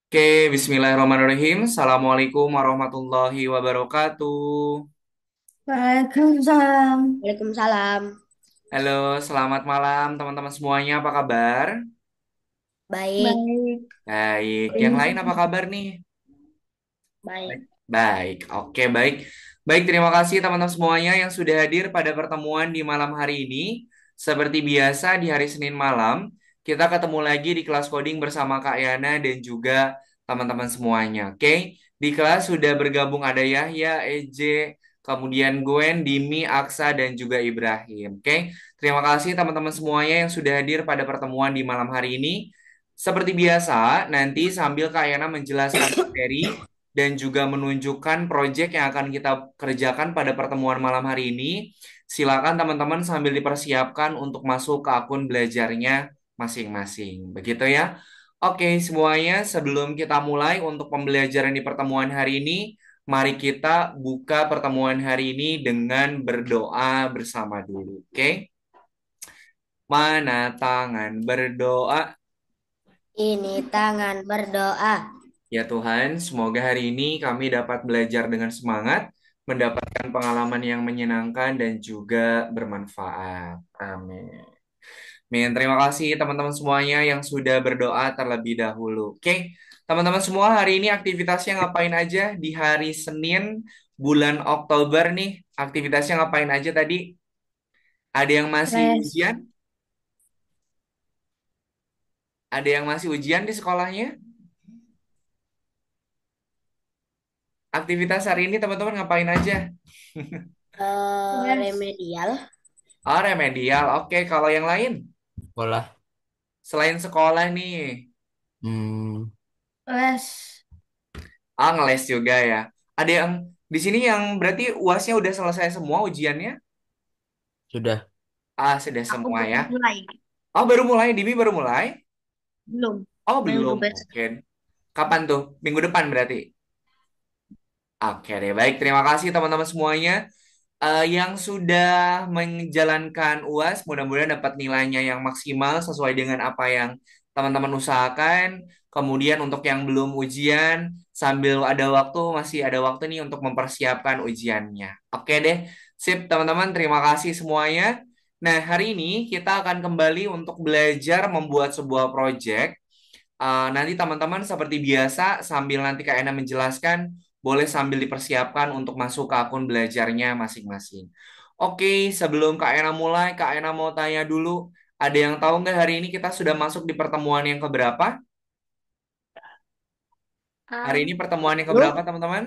Oke, Bismillahirrahmanirrahim. Assalamualaikum warahmatullahi wabarakatuh. Waalaikumsalam. Waalaikumsalam. Halo, selamat malam teman-teman semuanya. Apa kabar? Baik, Baik. Baik. Yang lain apa kabar nih? baik. Baik. Baik. Oke, baik. Baik, terima kasih teman-teman semuanya yang sudah hadir pada pertemuan di malam hari ini. Seperti biasa di hari Senin malam, kita ketemu lagi di kelas coding bersama Kak Yana dan juga teman-teman semuanya. Oke, di kelas sudah bergabung ada Yahya, EJ, kemudian Gwen, Dimi, Aksa, dan juga Ibrahim. Oke, terima kasih teman-teman semuanya yang sudah hadir pada pertemuan di malam hari ini. Seperti biasa, nanti sambil Kak Yana menjelaskan materi, dan juga menunjukkan proyek yang akan kita kerjakan pada pertemuan malam hari ini. Silakan teman-teman sambil dipersiapkan untuk masuk ke akun belajarnya masing-masing. Begitu ya. Oke, semuanya sebelum kita mulai untuk pembelajaran di pertemuan hari ini, mari kita buka pertemuan hari ini dengan berdoa bersama dulu. Oke? Mana tangan berdoa? Ini tangan berdoa. Ya Tuhan, semoga hari ini kami dapat belajar dengan semangat, mendapatkan pengalaman yang menyenangkan dan juga bermanfaat. Amin. Amin. Terima kasih teman-teman semuanya yang sudah berdoa terlebih dahulu. Oke, teman-teman semua hari ini aktivitasnya ngapain aja di hari Senin bulan Oktober nih? Aktivitasnya ngapain aja tadi? Ada yang masih Les. ujian? Ada yang masih ujian di sekolahnya? Aktivitas hari ini teman-teman ngapain aja? Les. Remedial. Oh, remedial. Oke, kalau yang lain? Sekolah. Selain sekolah nih, Hmm, Les. ngeles juga ya. Ada yang di sini yang berarti UASnya udah selesai semua ujiannya? sudah. Sudah Aku semua belum ya. mulai. Oh, baru mulai, Dimi baru mulai? Belum. Oh, Minggu belum. besok. Oke. Kapan tuh? Minggu depan berarti? Oke deh, baik. Terima kasih teman-teman semuanya. Yang sudah menjalankan UAS, mudah-mudahan dapat nilainya yang maksimal sesuai dengan apa yang teman-teman usahakan. Kemudian untuk yang belum ujian, sambil ada waktu, masih ada waktu nih untuk mempersiapkan ujiannya. Oke deh, sip teman-teman, terima kasih semuanya. Nah, hari ini kita akan kembali untuk belajar membuat sebuah project. Nanti teman-teman seperti biasa, sambil nanti Kak Ena menjelaskan, boleh sambil dipersiapkan untuk masuk ke akun belajarnya masing-masing. Oke, sebelum Kak Ena mulai, Kak Ena mau tanya dulu, ada yang tahu nggak hari ini kita sudah masuk di pertemuan yang keberapa? Hari ini pertemuan yang keberapa, 10. teman-teman?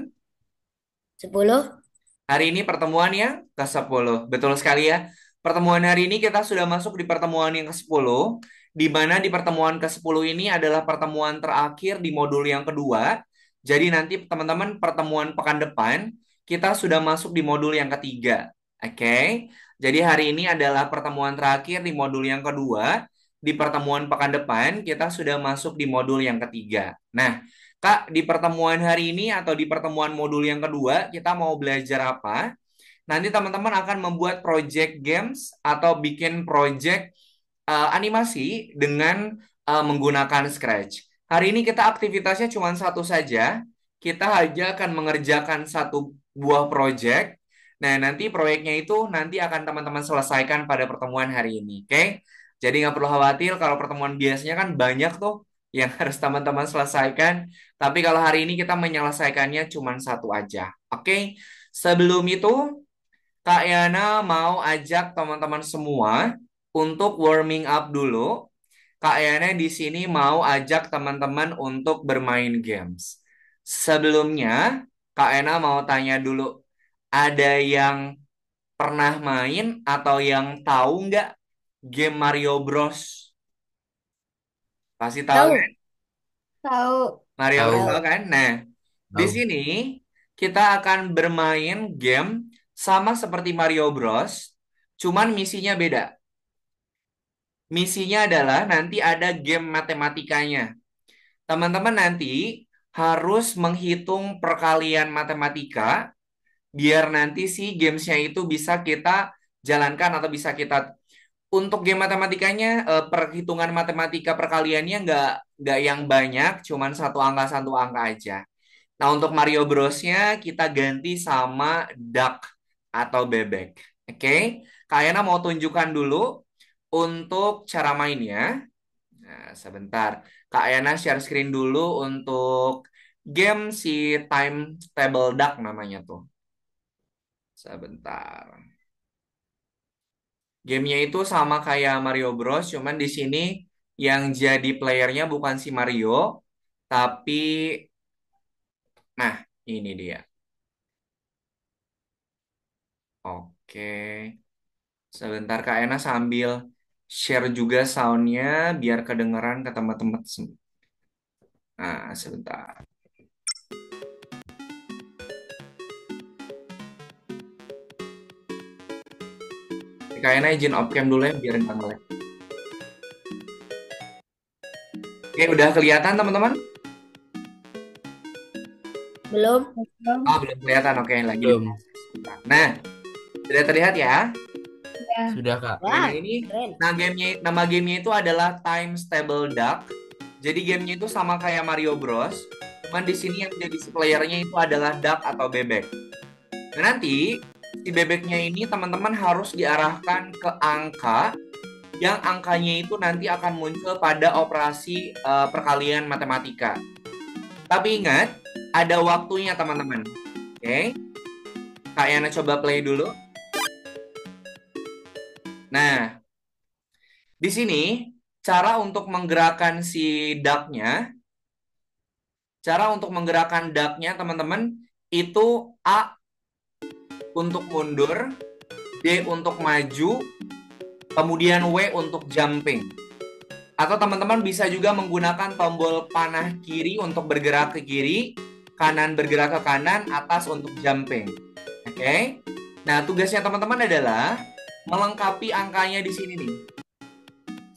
10. Hari ini pertemuan yang ke-10. Betul sekali ya. Pertemuan hari ini kita sudah masuk di pertemuan yang ke-10, di mana di pertemuan ke-10 ini adalah pertemuan terakhir di modul yang kedua. Jadi nanti teman-teman pertemuan pekan depan, kita sudah masuk di modul yang ketiga. Oke. Jadi hari ini adalah pertemuan terakhir di modul yang kedua. Di pertemuan pekan depan, kita sudah masuk di modul yang ketiga. Nah, Kak, di pertemuan hari ini atau di pertemuan modul yang kedua, kita mau belajar apa? Nanti teman-teman akan membuat project games atau bikin project animasi dengan menggunakan Scratch. Hari ini kita aktivitasnya cuma satu saja. Kita hanya akan mengerjakan satu buah project. Nah, nanti proyeknya itu nanti akan teman-teman selesaikan pada pertemuan hari ini. Oke? Jadi nggak perlu khawatir kalau pertemuan biasanya kan banyak tuh yang harus teman-teman selesaikan. Tapi kalau hari ini kita menyelesaikannya cuma satu aja. Oke? Sebelum itu, Kak Yana mau ajak teman-teman semua untuk warming up dulu. Kak Yana di sini mau ajak teman-teman untuk bermain games. Sebelumnya, Kak Yana mau tanya dulu, ada yang pernah main atau yang tahu nggak game Mario Bros? Pasti tahu kan? Tahu. Tahu. Mario Bros tahu Tahu, Tahu. kan? Nah, di tahu. sini kita akan bermain game sama seperti Mario Bros, cuman misinya beda. Misinya adalah nanti ada game matematikanya. Teman-teman nanti harus menghitung perkalian matematika biar nanti si gamesnya itu bisa kita jalankan atau bisa kita untuk game matematikanya perhitungan matematika perkaliannya nggak yang banyak, cuman satu angka aja. Nah, untuk Mario Bros-nya kita ganti sama duck atau bebek. Oke, Kak Yana mau tunjukkan dulu untuk cara mainnya. Nah, sebentar. Kak Yana share screen dulu untuk game si Time Table Duck namanya tuh. Sebentar. Gamenya itu sama kayak Mario Bros, cuman di sini yang jadi playernya bukan si Mario, tapi nah ini dia. Oke, sebentar Kak Ena sambil share juga soundnya biar kedengeran ke teman-teman. Nah, sebentar. Kak Ena izin off cam dulu ya biar nggak nge-lag. Oke, udah kelihatan teman-teman? Belum? Belum. Oh, belum kelihatan. Oke, lagi di Belum. sebentar. Nah, sudah terlihat ya? Ya. Sudah, Kak. Oke, nah Wah, ini keren. nama gamenya itu adalah Time Stable Duck. Jadi gamenya itu sama kayak Mario Bros. Cuman di sini yang jadi si playernya itu adalah duck atau bebek. Nah, nanti si bebeknya ini teman-teman harus diarahkan ke angka yang angkanya itu nanti akan muncul pada operasi perkalian matematika. Tapi ingat, ada waktunya teman-teman. Oke, Kak Yana coba play dulu. Nah, di sini cara untuk menggerakkan si ducknya, teman-teman itu A untuk mundur, D untuk maju, kemudian W untuk jumping. Atau teman-teman bisa juga menggunakan tombol panah kiri untuk bergerak ke kiri, kanan bergerak ke kanan, atas untuk jumping. Oke. Nah, tugasnya teman-teman adalah melengkapi angkanya di sini nih.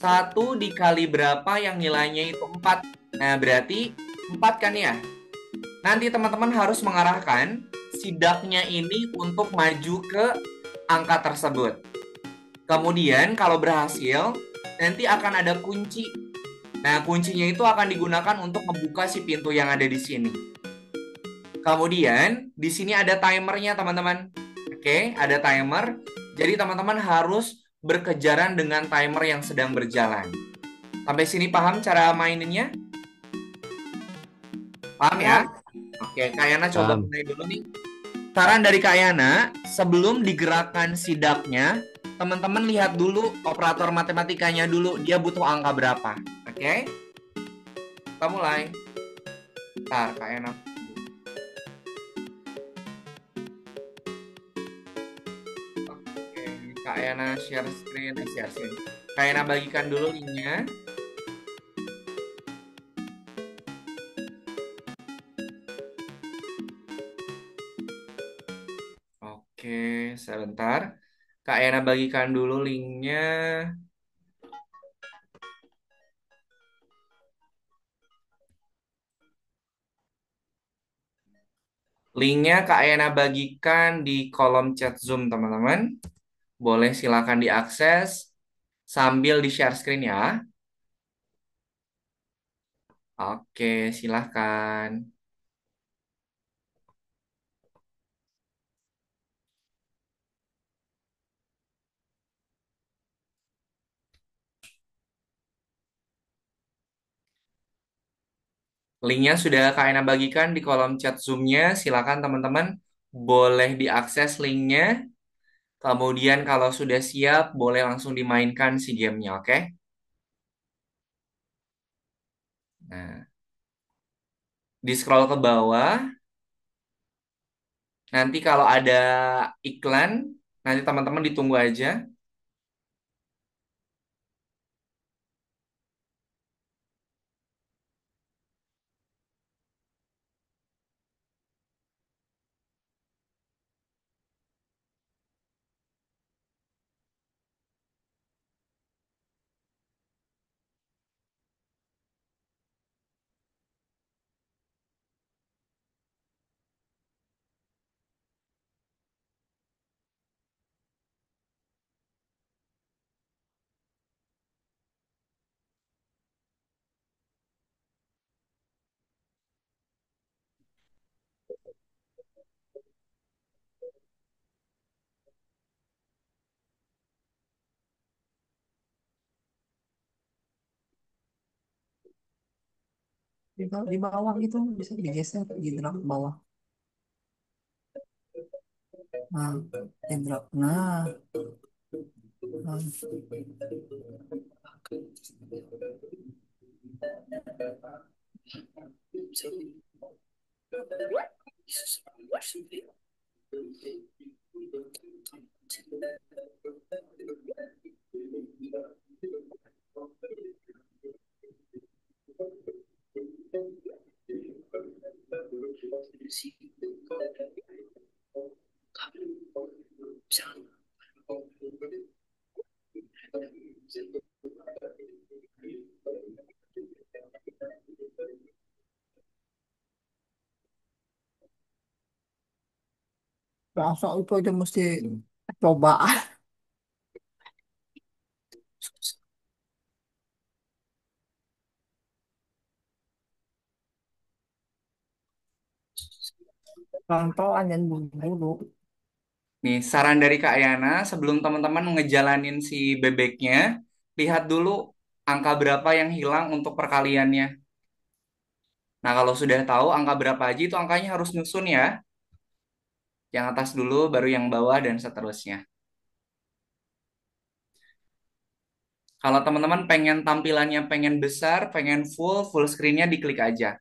1 dikali berapa yang nilainya itu 4. Nah, berarti 4 kan ya? Nanti teman-teman harus mengarahkan sidaknya ini untuk maju ke angka tersebut. Kemudian kalau berhasil, nanti akan ada kunci. Nah, kuncinya itu akan digunakan untuk membuka si pintu yang ada di sini. Kemudian, di sini ada timernya, teman-teman. Oke, ada timer. Jadi, teman-teman harus berkejaran dengan timer yang sedang berjalan. Sampai sini paham cara maininnya? Paham ya? Paham. Oke, Kak Yana coba Paham. mulai dulu nih. Saran dari Kak Yana, sebelum digerakkan sidaknya, teman-teman lihat dulu operator matematikanya dulu, dia butuh angka berapa. Oke? Kita mulai. Ntar, Kak Yana. Oke, Kak Yana share screen. Kak Yana bagikan dulu linknya. Oke, sebentar. Kak Yana bagikan dulu linknya. Linknya Kak Yana bagikan di kolom chat Zoom, teman-teman. Boleh silakan diakses sambil di-share screen ya. Oke, silahkan. Linknya sudah Kak Ena bagikan di kolom chat Zoom-nya. Silakan teman-teman boleh diakses linknya. Kemudian kalau sudah siap, boleh langsung dimainkan si gamenya, oke? Nah, di scroll ke bawah. Nanti kalau ada iklan, nanti teman-teman ditunggu aja. di bawah gitu bisa digeser di drag ke bawah. Nah, di drag. Nah. Langsung itu aja mesti coba. Pelan-pelan dan buru-buru. Nih, saran dari Kak Yana, sebelum teman-teman ngejalanin si bebeknya, lihat dulu angka berapa yang hilang untuk perkaliannya. Nah, kalau sudah tahu angka berapa aja, itu angkanya harus nyusun ya. Yang atas dulu, baru yang bawah, dan seterusnya. Kalau teman-teman pengen tampilannya pengen besar, pengen full, full screen-nya diklik aja.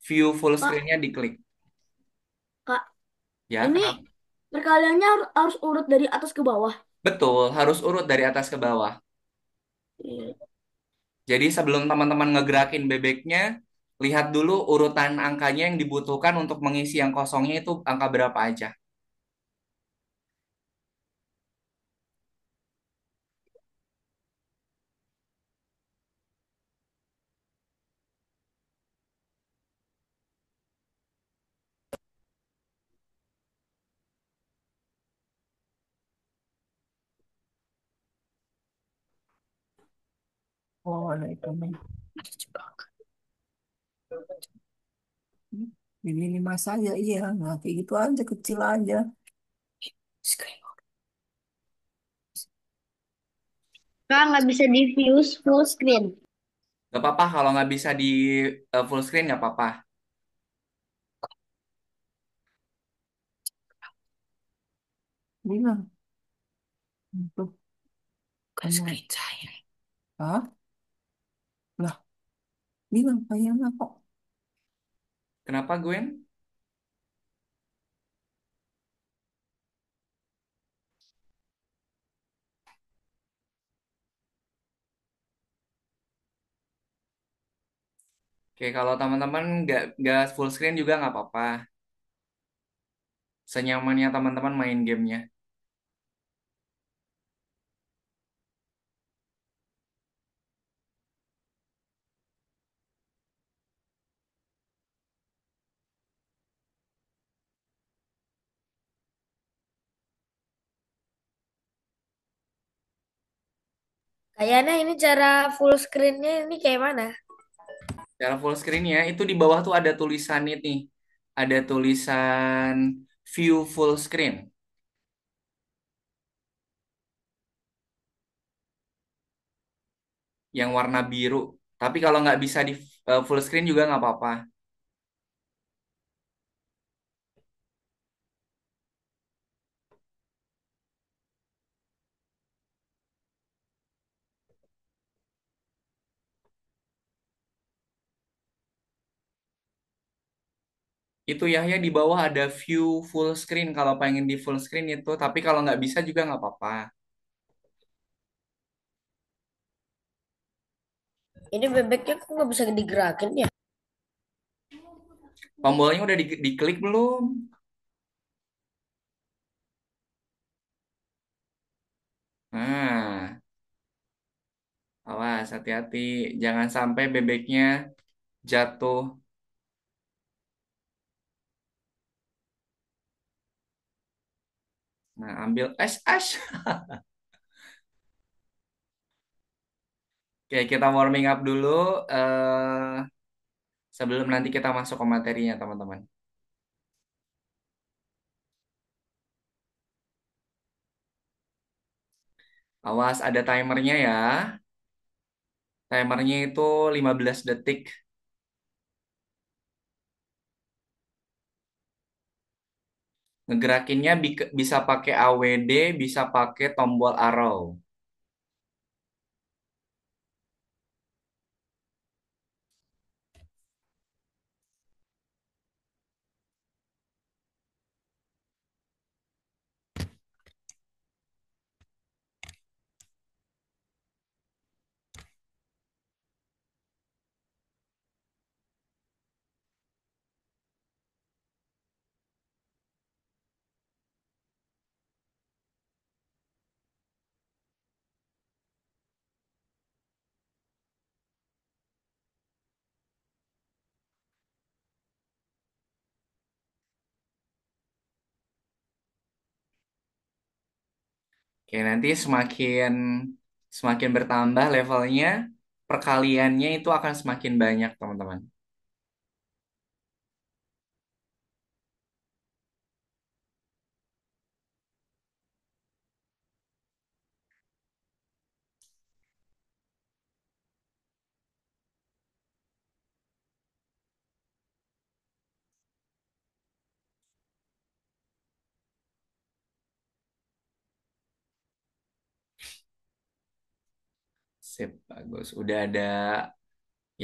View full Kak, screen-nya diklik. Kak, Ya, ini kenapa? perkaliannya harus urut dari atas ke bawah. Betul, harus urut dari atas ke bawah. Iya. Jadi sebelum teman-teman ngegerakin bebeknya, lihat dulu urutan angkanya yang dibutuhkan untuk mengisi yang kosongnya itu angka berapa aja. Oh, ada itu nih. Ini lima saja, iya. Nah, kayak gitu aja, kecil aja. Kak, nggak bisa diffuse full screen. Gak apa-apa kalau nggak bisa di full screen nggak apa-apa. Bilang, untuk kamu. Hah? Lah, bilang kayaknya kok. Kenapa Gwen? Oke, kalau teman-teman nggak full screen juga nggak apa-apa. Senyamannya teman-teman main gamenya. Kayaknya ini cara full screen-nya ini kayak mana? Cara full screen-nya itu di bawah tuh ada tulisan ini. Ada tulisan view full screen yang warna biru. Tapi kalau nggak bisa di full screen juga nggak apa-apa. Itu ya di bawah ada view full screen kalau pengen di full screen itu. Tapi kalau nggak bisa juga nggak apa-apa. Ini bebeknya kok nggak bisa digerakin ya? Tombolnya udah diklik belum? Nah, awas hati-hati. Jangan sampai bebeknya jatuh. Nah, ambil es. Oke, kita warming up dulu sebelum nanti kita masuk ke materinya, teman-teman. Awas ada timernya ya. Timernya itu 15 detik. Ngegerakinnya bisa pakai AWD, bisa pakai tombol arrow. Oke, nanti semakin semakin bertambah levelnya, perkaliannya itu akan semakin banyak, teman-teman. Sip, bagus. Udah ada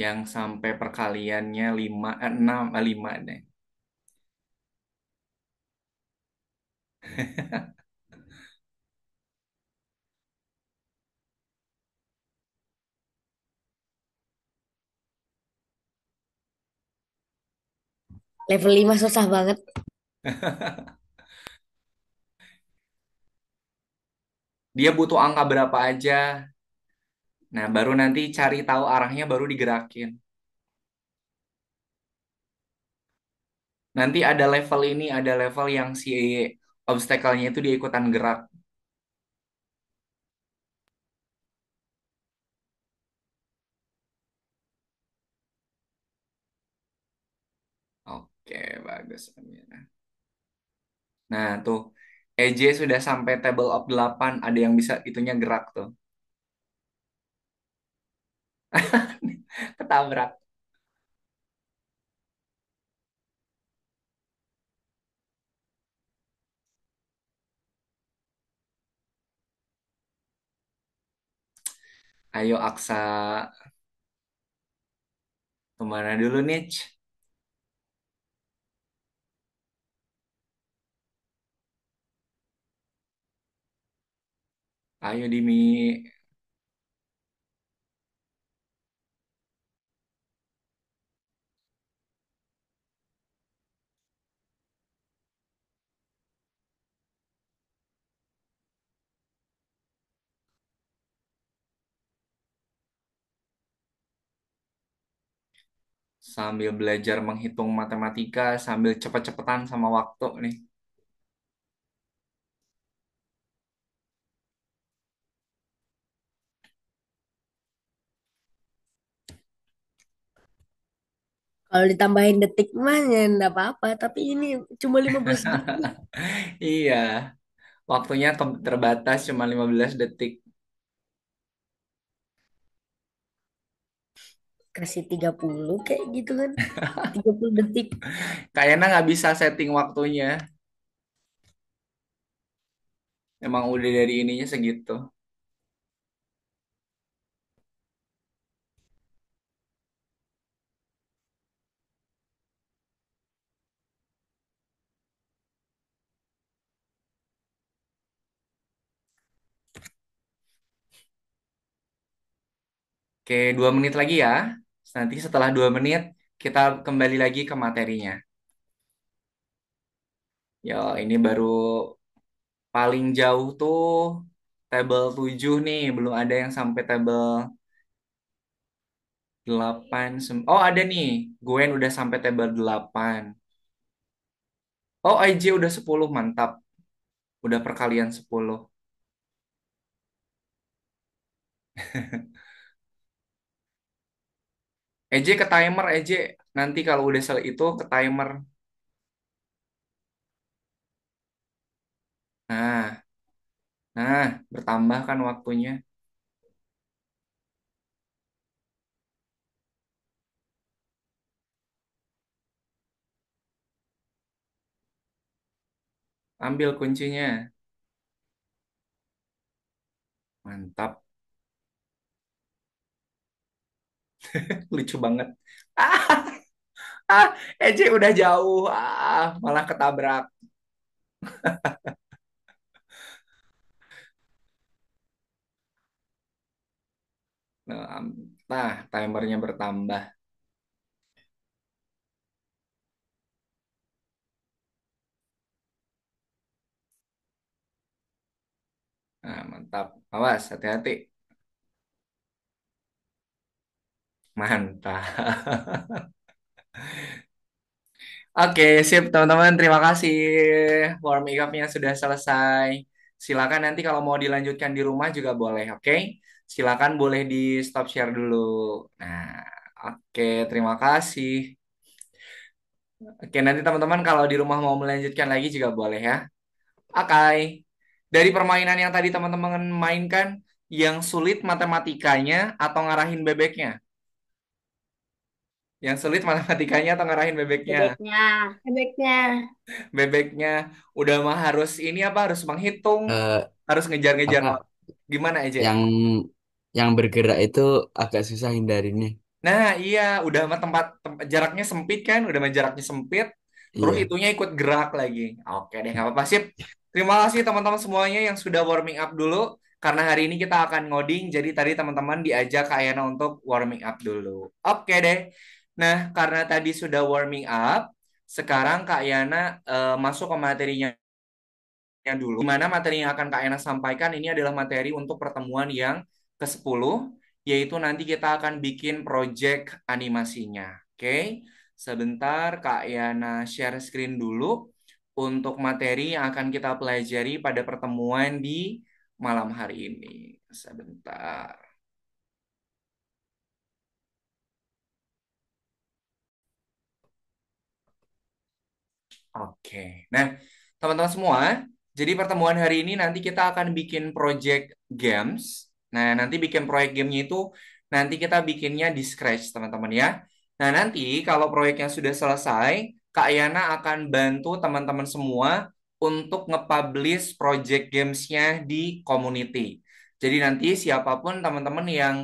yang sampai perkaliannya 5, 6, 5 deh. Level 5 susah banget. Dia butuh angka berapa aja. Nah, baru nanti cari tahu arahnya baru digerakin. Nanti ada level ini, ada level yang si obstacle-nya itu dia ikutan gerak. Oke, bagus, Amira. Nah, tuh. EJ sudah sampai table of 8. Ada yang bisa itunya gerak tuh. Ketabrak. Ayo Aksa. Kemana dulu nih? Ayo Dimi. Sambil belajar menghitung matematika, sambil cepet-cepetan sama waktu nih. Kalau ditambahin detik mah ya enggak apa-apa, tapi ini cuma 15 detik. Iya, waktunya terbatas cuma 15 detik. Kasih 30 kayak gitu kan. 30 detik. Kayaknya nggak bisa setting waktunya. Emang udah dari ininya segitu. Oke, 2 menit lagi ya. Nanti setelah 2 menit, kita kembali lagi ke materinya. Yo, ini baru paling jauh tuh table 7 nih. Belum ada yang sampai table 8. Oh, ada nih. Gwen udah sampai table 8. Oh, IJ udah 10. Mantap. Udah perkalian 10. EJ ke timer, EJ. Nanti kalau udah itu ke timer. Nah, nah, bertambah kan waktunya. Ambil kuncinya. Mantap. Lucu banget. Ah, Ece udah jauh. Malah ketabrak. Nah, timernya bertambah. Nah, mantap. Awas, hati-hati. Mantap. Oke, sip teman-teman. Terima kasih. Warming up-nya sudah selesai. Silakan nanti kalau mau dilanjutkan di rumah juga boleh, oke? Silakan boleh di stop share dulu. Nah, oke, terima kasih. Oke, nanti teman-teman kalau di rumah mau melanjutkan lagi juga boleh ya. Oke. Dari permainan yang tadi teman-teman mainkan, yang sulit matematikanya atau ngarahin bebeknya? Yang sulit matematikanya atau ngarahin bebeknya? Bebeknya. Bebeknya. Bebeknya udah mah harus ini apa harus menghitung, Eh, harus ngejar-ngejar Kakak, waktu. Gimana aja? yang bergerak itu agak susah hindarinnya. Nah, iya, udah mah jaraknya sempit kan, udah mah jaraknya sempit, terus Iya. itunya ikut gerak lagi. Oke deh, nggak apa-apa sip. Terima kasih teman-teman semuanya yang sudah warming up dulu. Karena hari ini kita akan ngoding, jadi tadi teman-teman diajak Kak Yana untuk warming up dulu. Oke deh. Nah, karena tadi sudah warming up, sekarang Kak Yana masuk ke materinya dulu. Di mana materi yang akan Kak Ena sampaikan ini adalah materi untuk pertemuan yang ke-10, yaitu nanti kita akan bikin project animasinya. Oke, sebentar Kak Yana share screen dulu untuk materi yang akan kita pelajari pada pertemuan di malam hari ini. Sebentar. Oke, nah teman-teman semua, jadi pertemuan hari ini nanti kita akan bikin project games. Nah, nanti bikin proyek gamenya itu nanti kita bikinnya di Scratch, teman-teman ya. Nah, nanti kalau proyeknya sudah selesai, Kak Yana akan bantu teman-teman semua untuk nge-publish project gamesnya di community. Jadi nanti siapapun teman-teman yang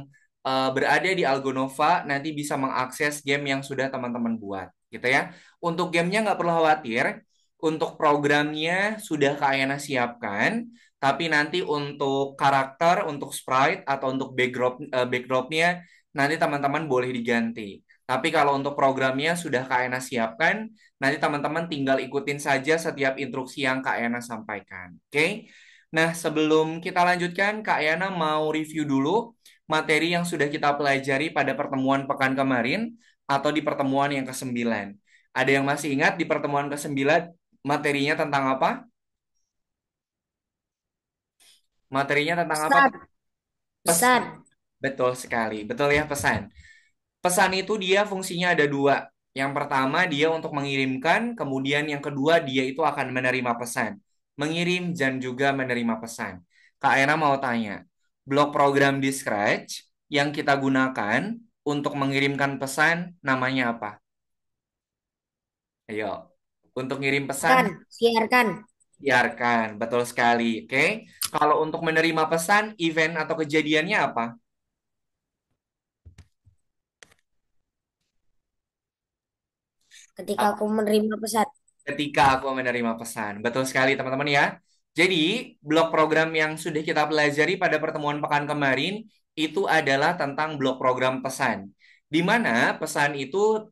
berada di Algonova nanti bisa mengakses game yang sudah teman-teman buat, gitu ya. Untuk gamenya nggak perlu khawatir, untuk programnya sudah Kak Ayana siapkan, tapi nanti untuk karakter, untuk sprite, atau untuk backdropnya, nanti teman-teman boleh diganti. Tapi kalau untuk programnya sudah Kak Ayana siapkan, nanti teman-teman tinggal ikutin saja setiap instruksi yang Kak Ayana sampaikan. Oke? Nah, sebelum kita lanjutkan, Kak Ayana mau review dulu materi yang sudah kita pelajari pada pertemuan pekan kemarin atau di pertemuan yang ke-9. Ada yang masih ingat di pertemuan ke-9 materinya tentang apa? Materinya tentang apa? Pesan, Pesan. pesan. Betul sekali. Betul ya, pesan. Pesan itu dia fungsinya ada dua. Yang pertama dia untuk mengirimkan, kemudian yang kedua dia itu akan menerima pesan. Mengirim dan juga menerima pesan. Kak Ena mau tanya, blok program di Scratch yang kita gunakan untuk mengirimkan pesan namanya apa? Ayo, untuk ngirim pesan Siarkan, siarkan. biarkan, betul sekali. Oke. Kalau untuk menerima pesan, event atau kejadiannya apa? Ketika Apa? aku menerima pesan. Ketika aku menerima pesan. Betul sekali, teman-teman ya. Jadi, blok program yang sudah kita pelajari pada pertemuan pekan kemarin itu adalah tentang blok program pesan. Di mana pesan itu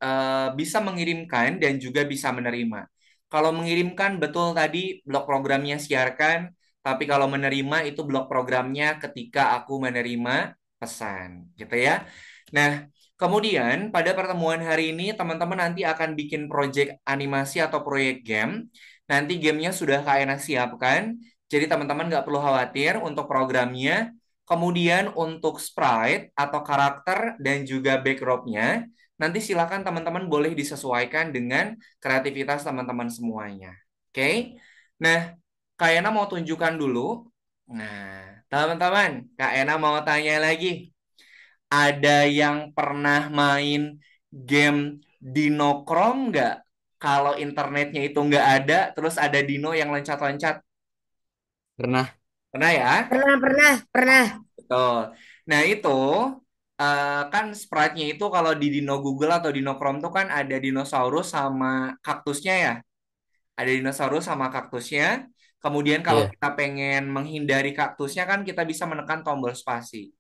bisa mengirimkan dan juga bisa menerima. Kalau mengirimkan, betul tadi blok programnya siarkan, tapi kalau menerima itu blok programnya ketika aku menerima pesan, gitu ya. Nah, kemudian pada pertemuan hari ini teman-teman nanti akan bikin project animasi atau proyek game. Nanti gamenya sudah Kak Ena siapkan. Jadi teman-teman nggak perlu khawatir untuk programnya. Kemudian untuk sprite atau karakter dan juga backdropnya, nanti silakan teman-teman boleh disesuaikan dengan kreativitas teman-teman semuanya. Oke? Nah, Kak Ena mau tunjukkan dulu. Nah, teman-teman, Kak Ena mau tanya lagi. Ada yang pernah main game Dinochrome nggak? kalau internetnya itu nggak ada, terus ada dino yang loncat-loncat? Pernah. Pernah ya? Pernah, pernah, pernah. Betul. Nah, itu kan sprite-nya itu kalau di Dino Google atau Dino Chrome tuh kan ada dinosaurus sama kaktusnya ya. Ada dinosaurus sama kaktusnya. Kemudian kalau Iya. kita pengen menghindari kaktusnya kan kita bisa menekan tombol spasi.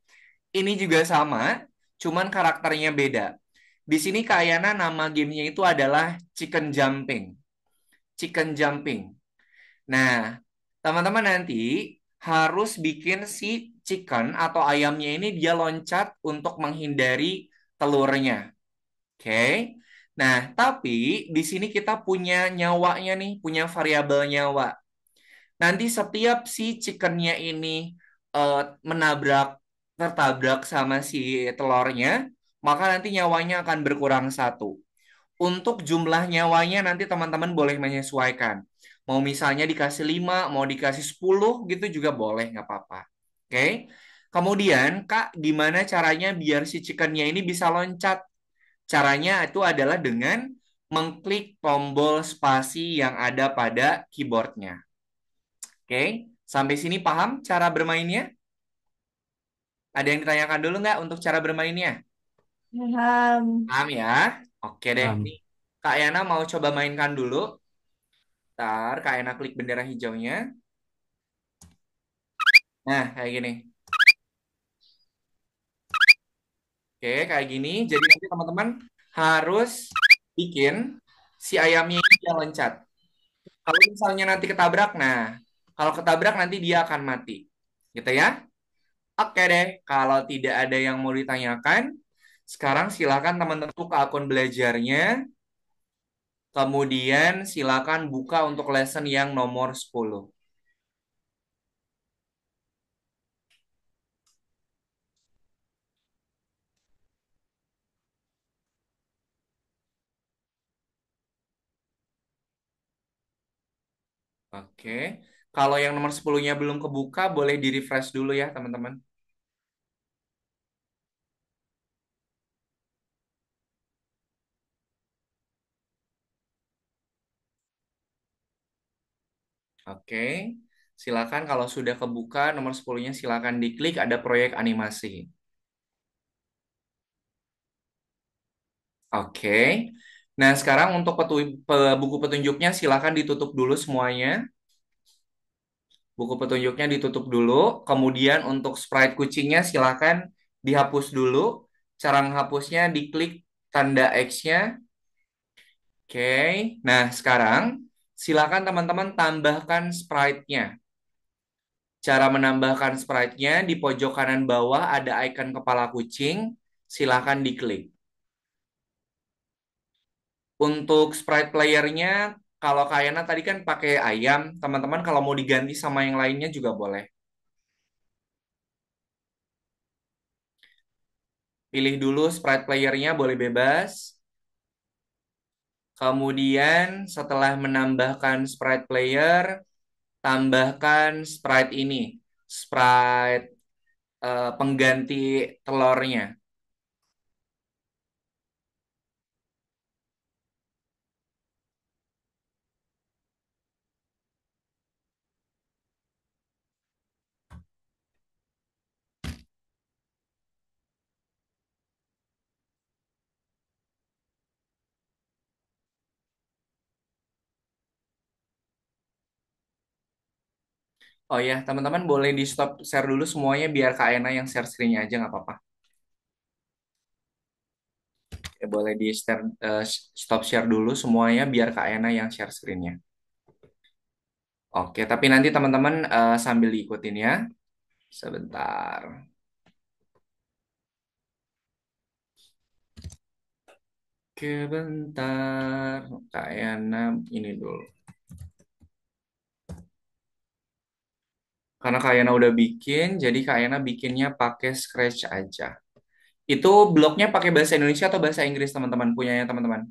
Ini juga sama, cuman karakternya beda. Di sini kayaknya nama gamenya itu adalah Chicken Jumping. Chicken Jumping. Nah, teman-teman nanti harus bikin si chicken atau ayamnya ini dia loncat untuk menghindari telurnya. Oke. Nah, tapi di sini kita punya nyawanya nih, punya variabel nyawa. Nanti setiap si chickennya ini eh, menabrak, tertabrak sama si telurnya, maka nanti nyawanya akan berkurang satu. Untuk jumlah nyawanya nanti teman-teman boleh menyesuaikan. Mau misalnya dikasih 5, mau dikasih 10 gitu juga boleh, nggak apa-apa. Oke. Kemudian, Kak, gimana caranya biar si chickennya ini bisa loncat? Caranya itu adalah dengan mengklik tombol spasi yang ada pada keyboardnya. Oke. Sampai sini paham cara bermainnya? Ada yang ditanyakan dulu nggak untuk cara bermainnya? Paham. Paham ya? Oke deh. Nih, Paham. Kak Yana mau coba mainkan dulu. Ntar Kak Yana klik bendera hijaunya. Nah, kayak gini. Oke, kayak gini. Jadi nanti teman-teman harus bikin si ayamnya ini dia loncat. Kalau misalnya nanti ketabrak, nah, kalau ketabrak nanti dia akan mati. Gitu ya? Oke deh, kalau tidak ada yang mau ditanyakan, sekarang silakan teman-teman ke akun belajarnya. Kemudian silakan buka untuk lesson yang nomor 10. Oke. Kalau yang nomor 10-nya belum kebuka, boleh di-refresh dulu ya, teman-teman. Oke. Silakan kalau sudah kebuka nomor 10-nya silakan diklik ada proyek animasi. Oke. Nah, sekarang untuk buku petunjuknya silakan ditutup dulu semuanya. Buku petunjuknya ditutup dulu. Kemudian untuk sprite kucingnya silakan dihapus dulu. Cara menghapusnya diklik tanda X-nya. Oke. Nah, sekarang silakan teman-teman tambahkan sprite-nya. Cara menambahkan sprite-nya di pojok kanan bawah ada icon kepala kucing. Silakan diklik. Untuk sprite player-nya, kalau Kayana tadi kan pakai ayam, teman-teman kalau mau diganti sama yang lainnya juga boleh. Pilih dulu sprite player-nya, boleh bebas. Kemudian setelah menambahkan sprite player, tambahkan sprite ini, sprite pengganti telurnya. Oh ya, teman-teman boleh di stop share dulu semuanya biar Kak Ena yang share screen-nya aja nggak apa-apa. Ya, boleh di stop share dulu semuanya biar Kak Ena yang share screen-nya. Oke, tapi nanti teman-teman sambil diikutin ya. Sebentar. Oke, bentar. Kak Ena ini dulu. Karena Kak Ena udah bikin, jadi Kak Ena bikinnya pakai Scratch aja. Itu bloknya pakai bahasa Indonesia atau bahasa Inggris teman-teman? Punyanya teman-teman?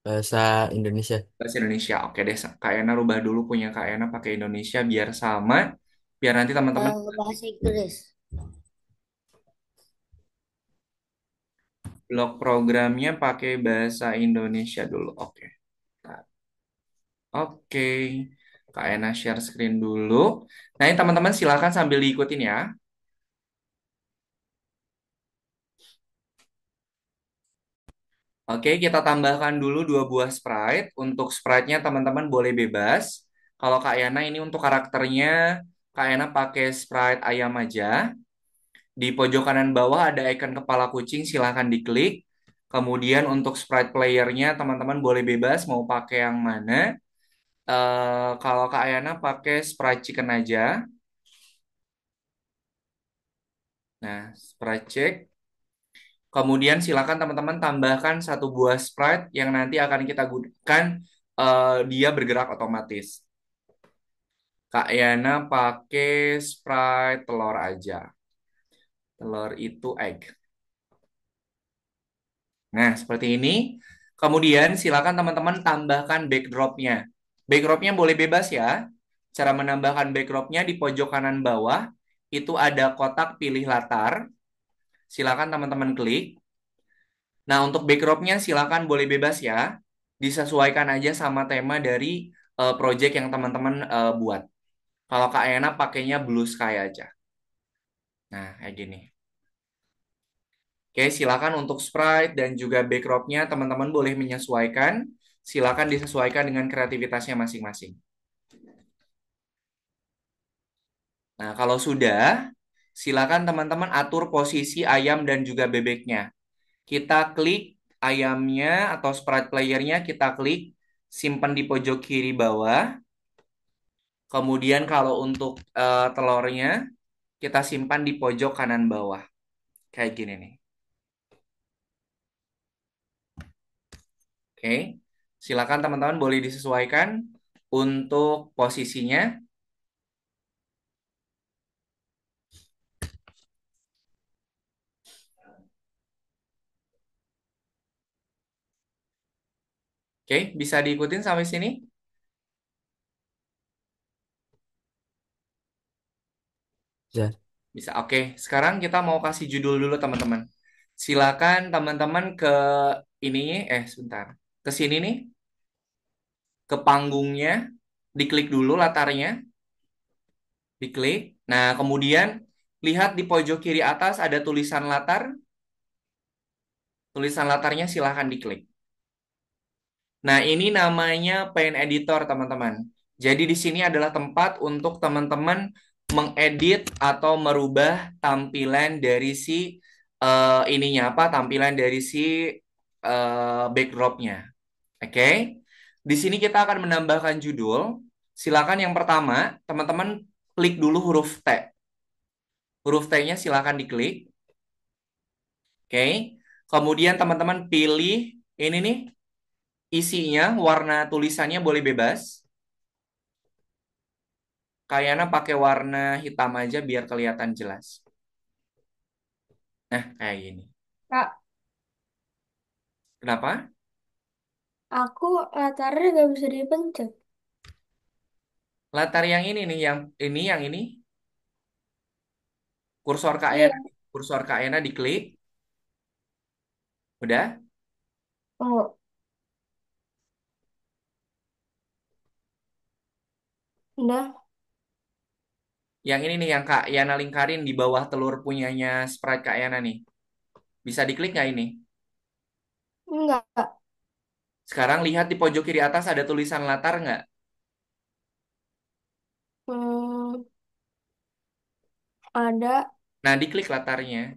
Bahasa Indonesia. Bahasa Indonesia. Oke deh, Kak Ena rubah dulu punya Kak Ena pakai Indonesia biar sama. Biar nanti teman-teman. Bahasa Inggris. Blok programnya pakai bahasa Indonesia dulu. Oke. Nah, oke. Kak Ena share screen dulu. Nah, ini teman-teman silakan sambil diikutin ya. Oke, kita tambahkan dulu 2 buah sprite. Untuk sprite-nya teman-teman boleh bebas. Kalau Kak Yana ini untuk karakternya, Kak Yana pakai sprite ayam aja. Di pojok kanan bawah ada icon kepala kucing, silahkan diklik. Kemudian untuk sprite playernya teman-teman boleh bebas mau pakai yang mana. Kalau Kak Yana pakai sprite chicken aja. Nah, sprite check. Kemudian silakan teman-teman tambahkan 1 buah sprite yang nanti akan kita gunakan dia bergerak otomatis. Kak Yana pakai sprite telur aja. Telur itu egg. Nah, seperti ini. Kemudian silakan teman-teman tambahkan backdropnya. Backdropnya boleh bebas ya. Cara menambahkan backdropnya di pojok kanan bawah itu ada kotak pilih latar. Silakan teman-teman klik. Nah, untuk backdropnya silakan boleh bebas ya. Disesuaikan aja sama tema dari project yang teman-teman buat. Kalau Kak Ena pakainya blue sky aja. Nah, kayak gini. Oke, silakan untuk sprite dan juga backdropnya teman-teman boleh menyesuaikan. Silakan disesuaikan dengan kreativitasnya masing-masing. Nah, kalau sudah, silakan teman-teman atur posisi ayam dan juga bebeknya. Kita klik ayamnya atau sprite playernya, kita klik simpan di pojok kiri bawah. Kemudian kalau untuk telurnya, kita simpan di pojok kanan bawah. Kayak gini nih. Oke, silakan teman-teman boleh disesuaikan untuk posisinya. Oke, bisa diikutin sampai sini? Ya. Bisa. Oke, sekarang kita mau kasih judul dulu teman-teman. Silakan teman-teman ke ini, sebentar. Ke sini nih, ke panggungnya, diklik dulu latarnya, diklik. Nah, kemudian lihat di pojok kiri atas ada tulisan latar. Tulisan latarnya silakan diklik. Nah, ini namanya Paint Editor, teman-teman. Jadi di sini adalah tempat untuk teman-teman mengedit atau merubah tampilan dari si ininya apa? Tampilan dari si backdropnya. Oke. Di sini kita akan menambahkan judul. Silakan yang pertama, teman-teman klik dulu huruf T. Huruf T-nya silakan diklik. Oke. Kemudian teman-teman pilih ini nih isinya, warna tulisannya boleh bebas. Kayaknya pakai warna hitam aja biar kelihatan jelas. Nah, kayak gini. Kak, Kenapa? aku latarnya gak bisa dipencet. Latar yang ini nih, yang ini. Kursor Iya. KN, kursor KN diklik. Udah? Oh, udah. Yang ini nih, yang Kak Yana lingkarin di bawah telur punyanya Sprite Kak Yana nih. Bisa diklik nggak ini? Enggak. Sekarang lihat di pojok kiri atas ada tulisan latar nggak? Hmm, ada. Nah, diklik latarnya.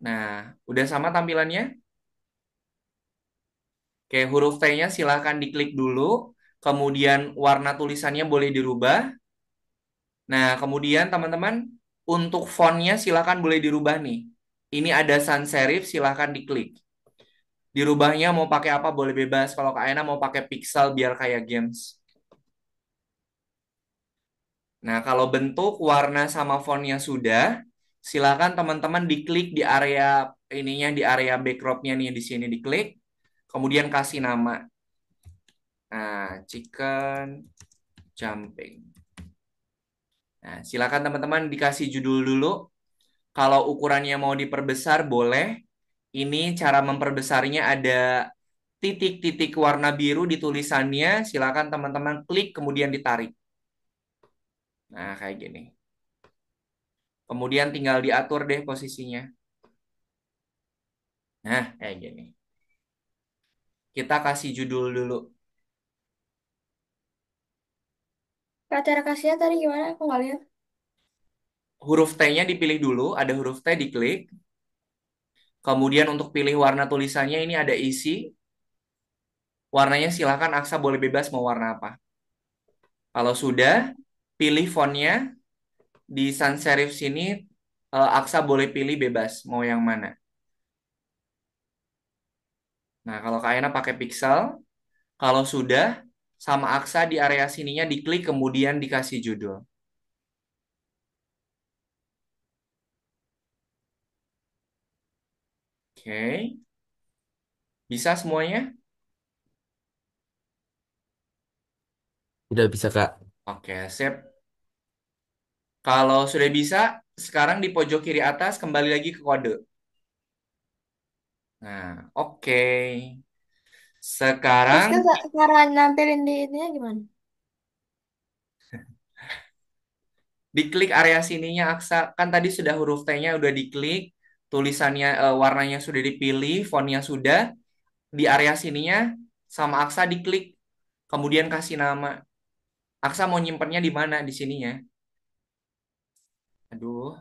Nah, udah sama tampilannya? Oke, huruf T-nya silahkan diklik dulu. Kemudian warna tulisannya boleh dirubah. Nah, kemudian teman-teman, untuk fontnya silahkan boleh dirubah nih. Ini ada sans serif, silahkan diklik. Dirubahnya mau pakai apa boleh bebas. Kalau Kak Ena mau pakai pixel biar kayak games. Nah, kalau bentuk, warna, sama fontnya sudah, silakan teman-teman diklik di area ininya, di area backdropnya nih, di sini diklik. Kemudian kasih nama. Nah, chicken jumping. Nah, silakan teman-teman dikasih judul dulu. Kalau ukurannya mau diperbesar boleh. Ini cara memperbesarnya ada titik-titik warna biru di tulisannya. Silakan teman-teman klik kemudian ditarik. Nah, kayak gini. Kemudian tinggal diatur deh posisinya. Nah, kayak gini. Kita kasih judul dulu. Cara kasihnya tadi gimana? Aku nggak lihat. Huruf T-nya dipilih dulu, ada huruf T diklik. Kemudian untuk pilih warna tulisannya ini ada isi. Warnanya silakan Aksa boleh bebas mau warna apa. Kalau sudah, pilih fontnya. Di sans serif sini Aksa boleh pilih bebas mau yang mana. Nah, kalau Kak Aina pakai pixel. Kalau sudah, sama Aksa di area sininya diklik kemudian dikasih judul. Oke. Bisa semuanya? Udah bisa, Kak. Oke, sip. Kalau sudah bisa, sekarang di pojok kiri atas kembali lagi ke kode. Nah, oke. Terus Sekarang kan cara nampilin di ininya gimana? diklik area sininya Aksa. Kan tadi sudah huruf T-nya udah diklik, tulisannya warnanya sudah dipilih, fontnya sudah. Di area sininya sama Aksa diklik, kemudian kasih nama. Aksa mau nyimpennya di mana di sininya? Aduh.